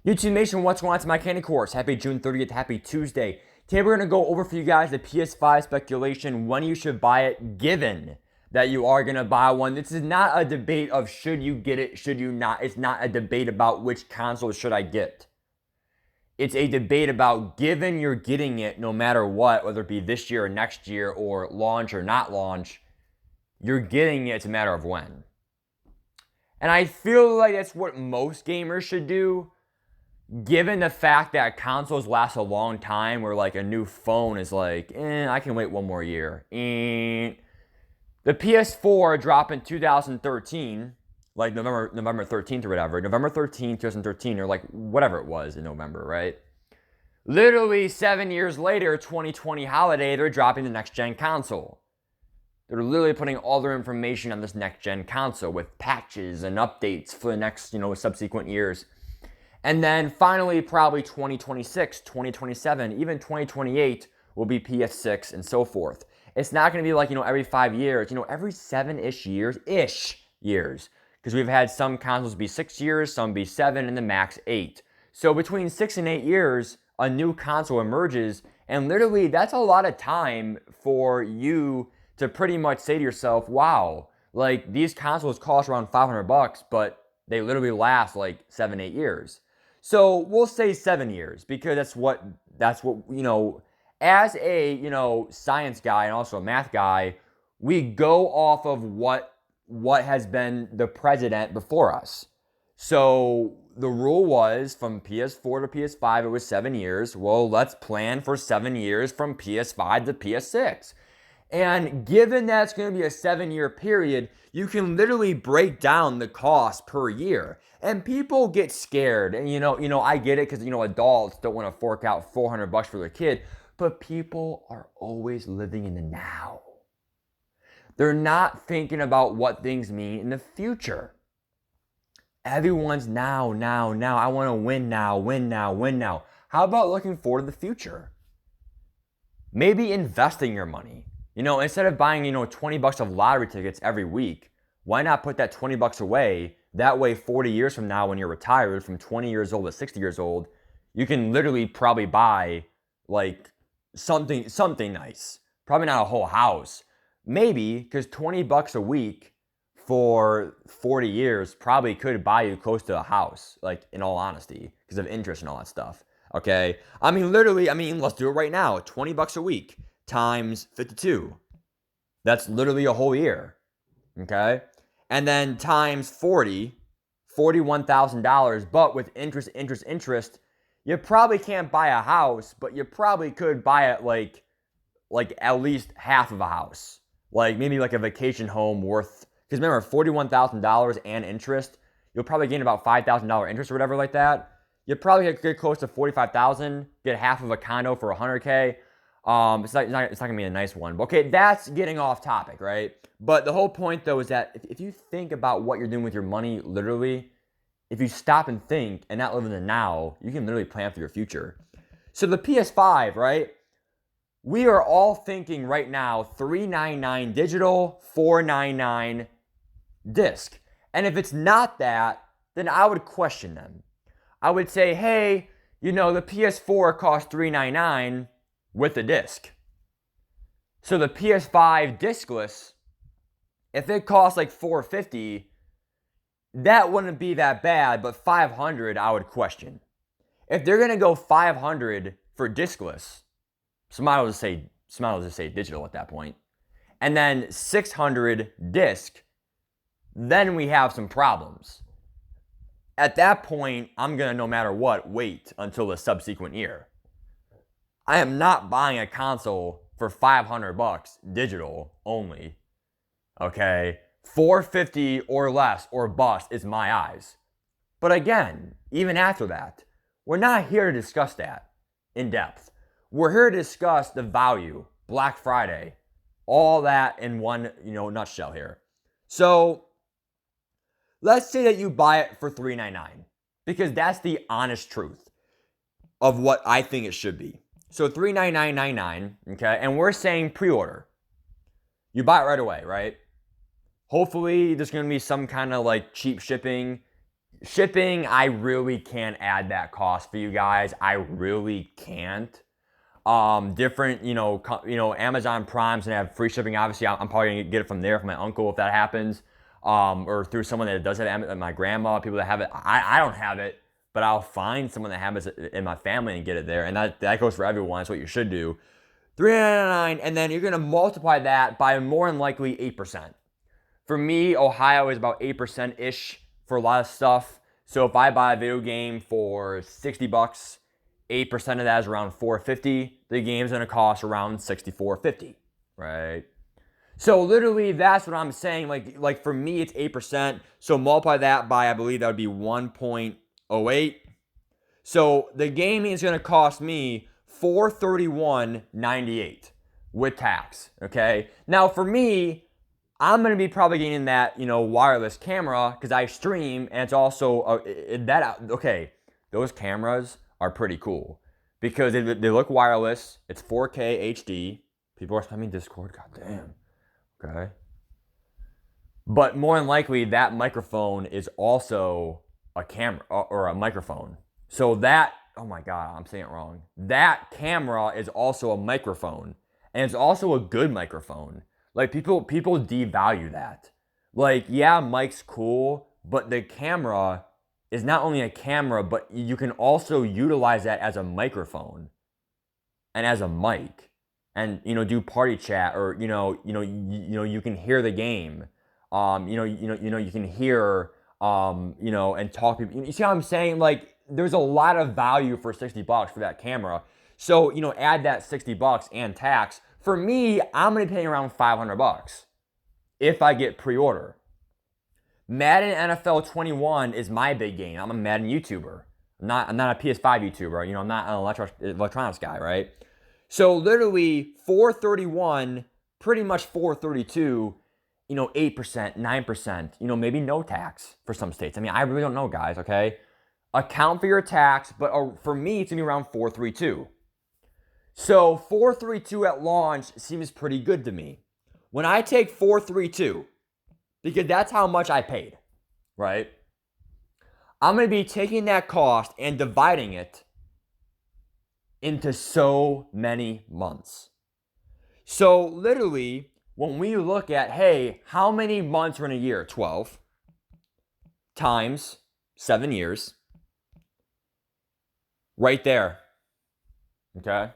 YouTube Nation, what's going on? It's my Candy Course. Happy June 30th. Happy Tuesday. Today we're going to go over for you guys the PS5 speculation, when you should buy it, given that you are going to buy one. This is not a debate of should you get it, should you not. It's not a debate about which console should I get. It's a debate about given you're getting it no matter what, whether it be this year or next year or launch or not launch, you're getting it. It's a matter of when. And I feel like that's what most gamers should do. Given the fact that consoles last a long time, where like a new phone is like, I can wait one more year. The PS4 dropped in 2013, like November 13th or whatever, November 13th, 2013, or like whatever it was in November, right? Literally 7 years later, 2020 holiday, they're dropping the next gen console. They're literally putting all their information on this next gen console with patches and updates for the next, subsequent years. And then finally, probably 2026, 2027, even 2028 will be PS6 and so forth. It's not going to be like, every 5 years, every 7-ish years, because we've had some consoles be 6 years, some be 7, and the max 8. So between 6 and 8 years, a new console emerges, and literally that's a lot of time for you to pretty much say to yourself, wow, like these consoles cost around $500, but they literally last like 7, 8 years. So we'll say 7 years, because that's what as a science guy and also a math guy, we go off of what has been the precedent before us. So the rule was from PS4 to PS5 it was 7 years. Well, let's plan for 7 years from PS5 to PS6. And given that it's going to be a 7-year period, you can literally break down the cost per year. And people get scared. And I get it, because adults don't want to fork out $400 for their kid, but people are always living in the now. They're not thinking about what things mean in the future. Everyone's now. I want to win now. How about looking forward to the future? Maybe investing your money. Instead of buying, $20 of lottery tickets every week, why not put that $20 away? That way, 40 years from now, when you're retired, from 20 years old to 60 years old, you can literally probably buy like something nice. Probably not a whole house. Maybe, because $20 a week for 40 years probably could buy you close to a house, like in all honesty, because of interest and all that stuff. Okay? Let's do it right now. $20 a week times 52. That's literally a whole year. Okay? And then times 40, $41,000, but with interest, you probably can't buy a house, but you probably could buy it like at least half of a house. Like maybe like a vacation home worth, because remember, $41,000 and interest, you'll probably gain about $5,000 interest or whatever like that. You probably get close to $45,000, get half of a condo for $100K. It's not gonna be a nice one. But okay, that's getting off topic, right? But the whole point though is that if you think about what you're doing with your money, literally, if you stop and think and not live in the now, you can literally plan for your future. So the PS5, right? We are all thinking right now $399 digital, $499 disc. And if it's not that, then I would question them. I would say, hey, the PS4 costs $399 with the disc. So the PS5 discless, if it costs like $450, that wouldn't be that bad, but $500 I would question. If they're gonna go $500 for discless, somebody will just say digital at that point, and then $600 disc, then we have some problems. At that point, I'm gonna, no matter what, wait until the subsequent year. I am not buying a console for $500 digital only. Okay? $450 or less or bust is my eyes. But again, even after that, we're not here to discuss that in depth. We're here to discuss the value, Black Friday, all that in one, nutshell here. So let's say that you buy it for $399, because that's the honest truth of what I think it should be. So $399.99, okay? And we're saying pre-order. You buy it right away, right? Hopefully there's going to be some kind of like cheap shipping. shipping, I really can't add that cost for you guys. I really can't. Different, Amazon Prime's gonna have free shipping. Obviously, I'm probably gonna get it from there from my uncle if that happens, or through someone that does have it, my grandma, people that have it. I don't have it, but I'll find someone that has it in my family and get it there, and that goes for everyone. That's what you should do. $3.99, and then you're gonna multiply that by more than likely 8%. For me, Ohio is about 8% ish for a lot of stuff. So if I buy a video game for $60, 8% of that is around $4.50. The game's gonna cost around $64.50, right? So literally, that's what I'm saying. Like for me, it's 8%. So multiply that by, I believe that would be 1.08. So the game is gonna cost me $431.98 with tax. Okay. Now for me, I'm going to be probably getting that, wireless camera because I stream, and it's also okay. Those cameras are pretty cool because they look wireless. It's 4K HD. People are spamming Discord. God damn. Okay. But more than likely, that microphone is also a camera or a microphone. So that, oh my God, I'm saying it wrong. That camera is also a microphone, and it's also a good microphone. Like people devalue that. Like, yeah, mic's cool, but the camera is not only a camera, but you can also utilize that as a microphone and as a mic, and do party chat, or you can hear the game. You can hear and talk to people. You see what I'm saying? Like, there's a lot of value for $60 for that camera. So add that $60 and tax. For me, I'm going to be paying around $500 if I get pre-order. Madden NFL 21 is my big game. I'm a Madden YouTuber. I'm not a PS5 YouTuber. I'm not an electronics guy, right? So literally 431, pretty much 432, 8%, 9%, maybe no tax for some states. I mean, I really don't know, guys, okay? Account for your tax, but for me, it's going to be around 432. So 432 at launch seems pretty good to me. When I take 432, because that's how much I paid, right? I'm going to be taking that cost and dividing it into so many months. So literally, when we look at, hey, how many months are in a year? 12 times 7 years. Right there. Okay?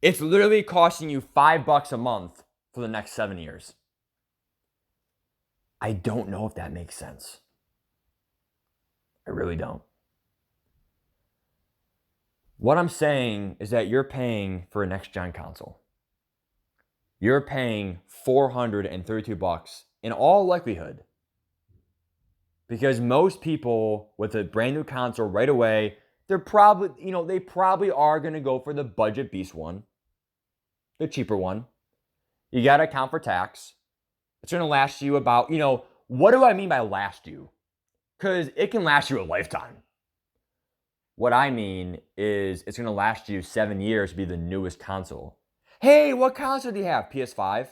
It's literally costing you $5 a month for the next 7 years. I don't know if that makes sense. I really don't. What I'm saying is that you're paying for a next-gen console. You're paying $432 in all likelihood. Because most people with a brand new console right away, they probably are going to go for the budget beast one. The cheaper one. You got to account for tax. It's going to last you about, what do I mean by last you? Because it can last you a lifetime. What I mean is it's going to last you 7 years to be the newest console. Hey, what console do you have? PS5?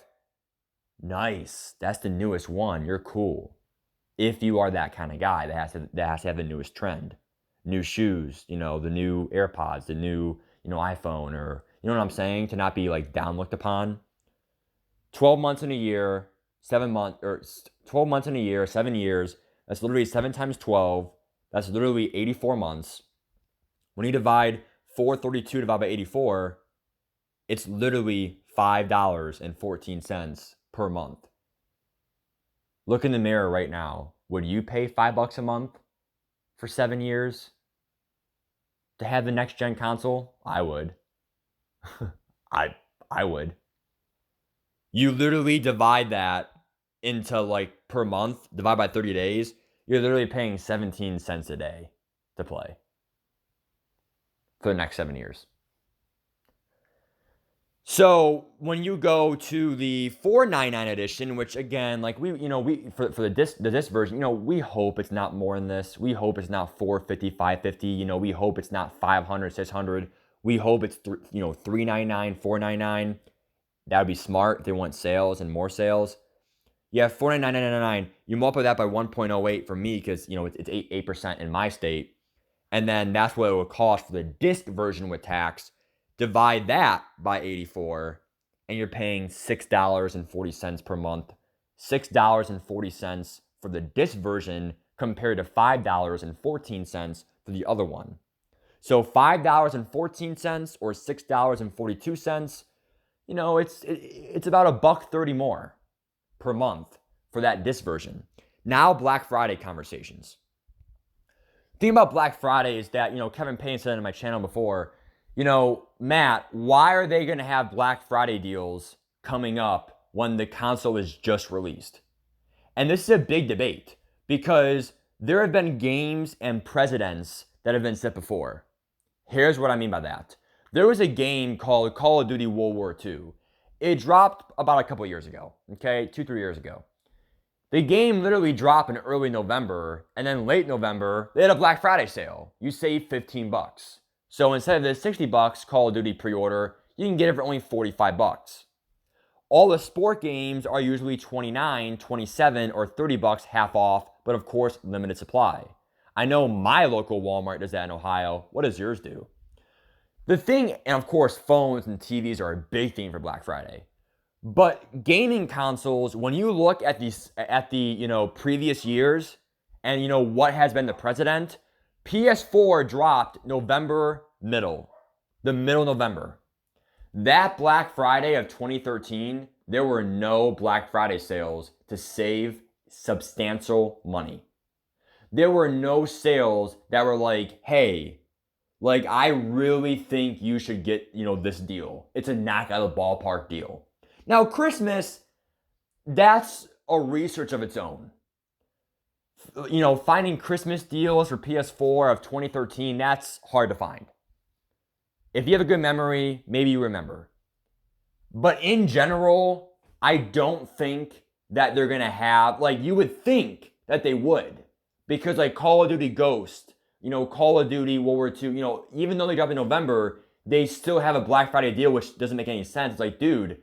Nice. That's the newest one. You're cool. If you are that kind of guy that has to have the newest trend. New shoes, the new AirPods, the new, iPhone, or, you know what I'm saying? To not be like down looked upon. 12 months in a year, 7 months, or 12 months in a year, 7 years. That's literally 7 times 12. That's literally 84 months. When you divide 432 divided by 84, it's literally $5.14 per month. Look in the mirror right now. Would you pay $5 a month for 7 years to have the next gen console? I would. I would. You literally divide that into like per month, divide by 30 days, you're literally paying 17 cents a day to play for the next 7 years. So when you go to the $4.99 edition, which again, like we for the disc version, we hope it's not more than this. We hope it's not $4.50, $5.50. We hope it's not $500, $600. We hope it's $3.99, $4.99. That would be smart if they want sales and more sales. Yeah, 499.99. You multiply that by 1.08 for me because it's 8% in my state, and then that's what it would cost for the disc version with tax. Divide that by 84, and you're paying $6.40 per month. $6.40 for the disc version compared to $5.14 for the other one. So $5.14 or $6.42, it's about $1.30 more per month for that disc version. Now Black Friday conversations. The thing about Black Friday is that, Kevin Payne said on my channel before, Matt, why are they going to have Black Friday deals coming up when the console is just released? And this is a big debate because there have been games and precedents that have been set before. Here's what I mean by that. There was a game called Call of Duty World War II. It dropped about a couple years ago, okay? 2-3 years ago. The game literally dropped in early November, and then late November, they had a Black Friday sale. You save $15. So instead of the $60 Call of Duty pre-order, you can get it for only $45. All the sport games are usually $29, $27, or $30 half off, but of course, limited supply. I know my local Walmart does that in Ohio. What does yours do? The thing, and of course, phones and TVs are a big thing for Black Friday. But gaming consoles, when you look at the previous years and what has been the precedent, PS4 dropped November the middle of November. That Black Friday of 2013, there were no Black Friday sales to save substantial money. There were no sales that were like, hey, like I really think you should get, this deal. It's a knock out of the ballpark deal. Now, Christmas, that's a research of its own. Finding Christmas deals for PS4 of 2013, that's hard to find. If you have a good memory, maybe you remember. But in general, I don't think that they're going to have, you would think that they would. Because Call of Duty Ghost, Call of Duty World War II, even though they dropped in November, they still have a Black Friday deal, which doesn't make any sense. It's like, dude,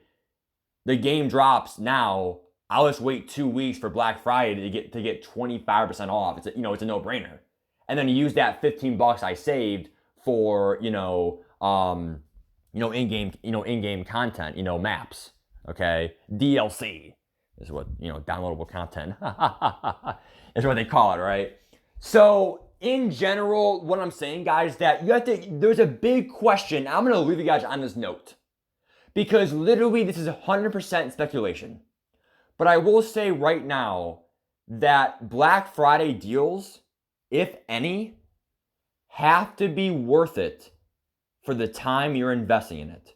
the game drops now. I'll just wait 2 weeks for Black Friday to get 25% off. It's a no-brainer. And then use that $15 I saved for in-game content, maps. Okay, DLC is what downloadable content is what they call it, right? So in general, what I'm saying, guys, that there's a big question. I'm gonna leave you guys on this note because literally this is 100% speculation. But I will say right now that Black Friday deals, if any, have to be worth it for the time you're investing in it.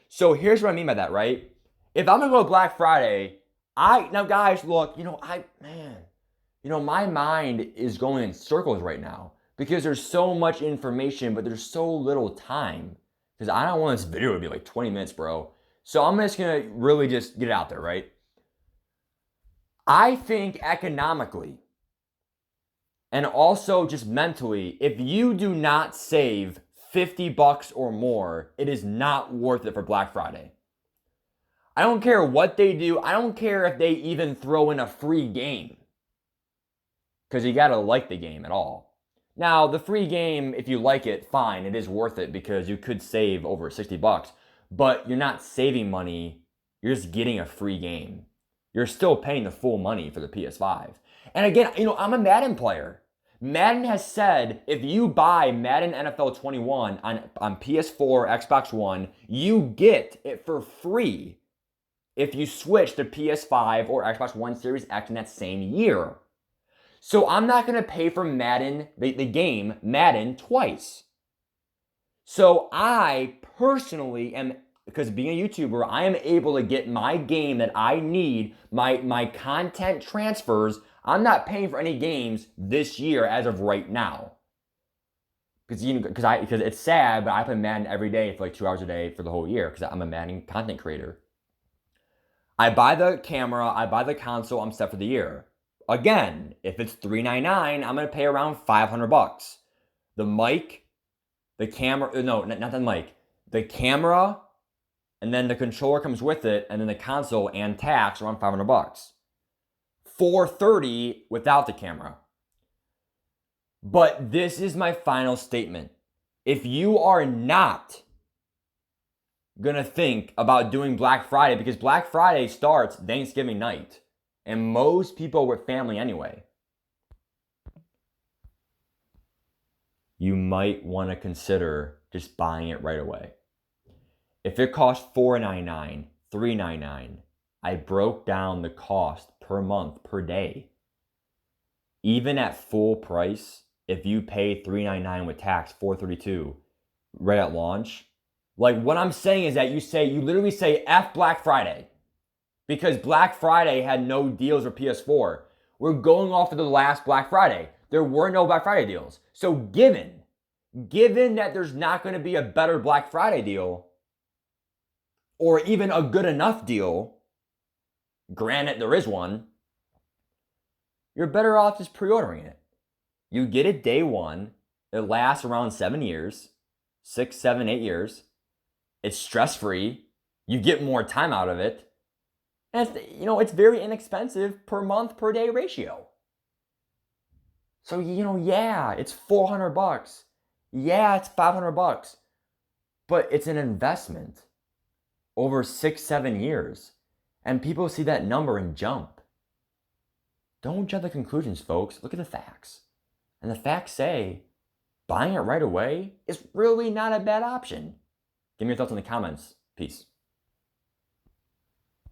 So here's what I mean by that, right? If I'm gonna go to Black Friday, now guys, look, my mind is going in circles right now because there's so much information, but there's so little time. Because I don't want this video to be like 20 minutes, bro. So I'm just gonna really just get it out there, right? I think economically and also just mentally, if you do not save $50 or more, it is not worth it for Black Friday. I don't care what they do. I don't care if they even throw in a free game. Because you gotta like the game at all. Now, the free game, if you like it, fine, it is worth it because you could save over $60. But you're not saving money, you're just getting a free game. You're still paying the full money for the PS5. And again, I'm a Madden player. Madden has said if you buy Madden NFL 21 on PS4, Xbox One, you get it for free if you switch to PS5 or Xbox One Series X in that same year. So I'm not going to pay for Madden, the game Madden, twice. So I personally am, because being a YouTuber, I am able to get my game that I need, my content transfers. I'm not paying for any games this year as of right now. Because it's sad, but I play Madden every day for 2 hours a day for the whole year because I'm a Madden content creator. I buy the camera, I buy the console, I'm set for the year. Again, if it's $399, I'm going to pay around $500. The mic, the camera, no, not the mic, the camera, and then the controller comes with it, and then the console and tax around $500. $430 without the camera. But this is my final statement. If you are not going to think about doing Black Friday, because Black Friday starts Thanksgiving night, and most people are with family anyway, you might want to consider just buying it right away. If it costs $4.99, $3.99, I broke down the cost per month, per day. Even at full price, if you pay $3.99 with tax, $432 right at launch, like what I'm saying is that you literally say F Black Friday, because Black Friday had no deals for PS4. We're going off of the last Black Friday. There were no Black Friday deals. So given that there's not going to be a better Black Friday deal, or even a good enough deal, granted there is one, you're better off just pre-ordering it. You get it day one. It lasts around 7 years, 6, 7, 8 years. It's stress-free. You get more time out of it. And it's very inexpensive per month, per day ratio. So, yeah, it's $400. Yeah, it's $500. But it's an investment over 6, 7 years. And people see that number and jump. Don't jump to conclusions, folks. Look at the facts. And the facts say buying it right away is really not a bad option. Give me your thoughts in the comments. Peace.